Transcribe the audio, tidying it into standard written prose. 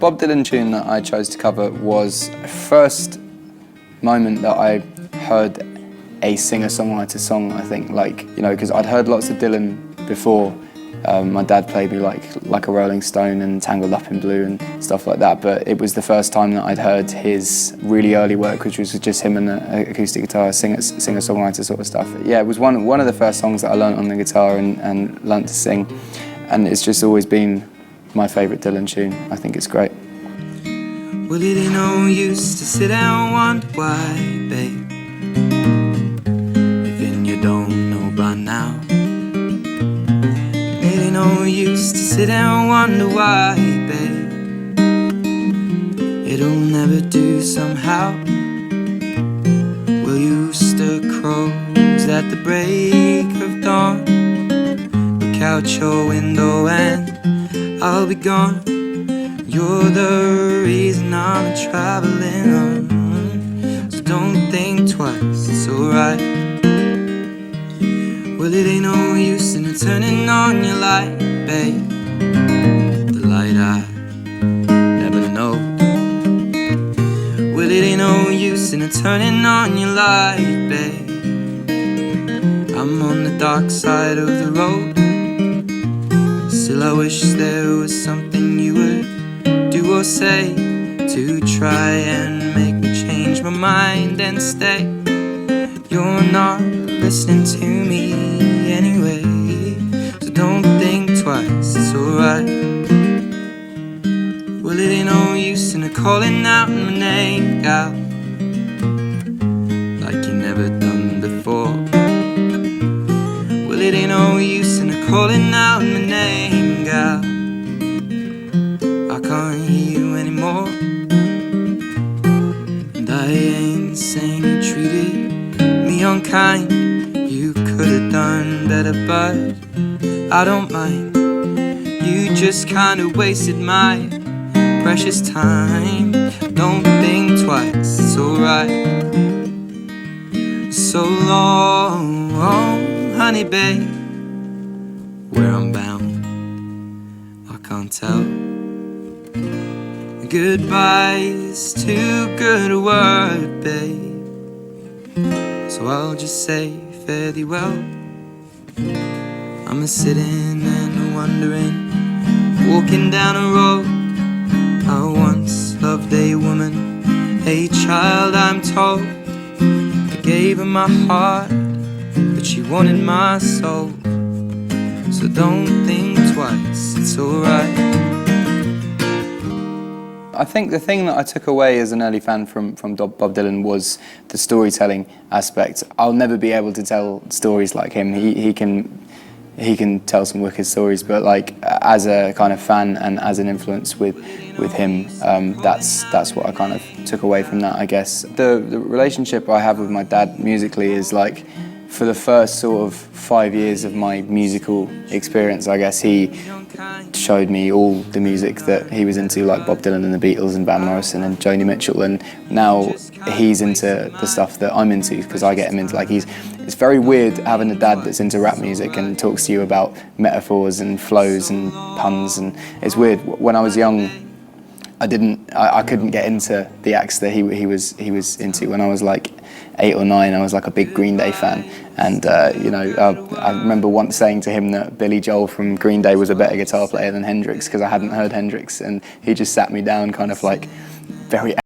Bob Dylan tune that I chose to cover was the first moment that I heard a singer-songwriter song, I think, because I'd heard lots of Dylan before. My dad played me like a Rolling Stone and Tangled Up in Blue and stuff like that, but it was the first time that I'd heard his really early work, which was just him and an acoustic guitar, singer-songwriter sort of stuff. Yeah, it was one of the first songs that I learnt on the guitar and learnt to sing, and it's just always been my favourite Dylan tune. I think it's great. Well, it ain't no use to sit and wonder why, babe, even you don't know by now. It ain't no use to sit and wonder why, babe, it'll never do somehow. We'll use the crows at the break of dawn. Look out your window and I'll be gone. You're the reason I'm traveling on. So don't think twice, it's alright. Well, it ain't no use in turning on your light, babe, the light I never know. Well, it ain't no use in turning on your light, babe. I'm on the dark side of the road. Still I wish there was something you would do or say to try and make me change my mind and stay. You're not listening to me anyway, so don't think twice, it's alright. Well, it ain't no use in calling out my name, gal, like you never done before. Well, it ain't no use in calling out my name, gal, I can't hear you anymore. And I ain't saying you treated me unkind, you could have done better, but I don't mind. You just kinda wasted my precious time. Don't think twice, it's alright. So long, honey babe, where I'm bound, I can't tell. Goodbye's too good a word, babe, so I'll just say fare thee well. I'm a sitting and a wondering, walking down a road. I once loved a woman, a child I'm told. I gave her my heart, but she wanted my soul. So don't think twice, it's alright. I think the thing that I took away as an early fan from Bob Dylan was the storytelling aspect. I'll never be able to tell stories like him. He can tell some wicked stories, but as a kind of fan and as an influence with him, that's what I kind of took away from that, I guess. The relationship I have with my dad musically is for the first sort of 5 years of my musical experience, I guess, he showed me all the music that he was into, like Bob Dylan and the Beatles and Van Morrison and Joni Mitchell, and now he's into the stuff that I'm into because I get him into, it's very weird having a dad that's into rap music and talks to you about metaphors and flows and puns, and it's weird. When I was young, I couldn't get into the acts that he was into. When I was 8 or 9, I was a big Green Day fan, and I remember once saying to him that Billy Joel from Green Day was a better guitar player than Hendrix because I hadn't heard Hendrix, and he just sat me down kind of very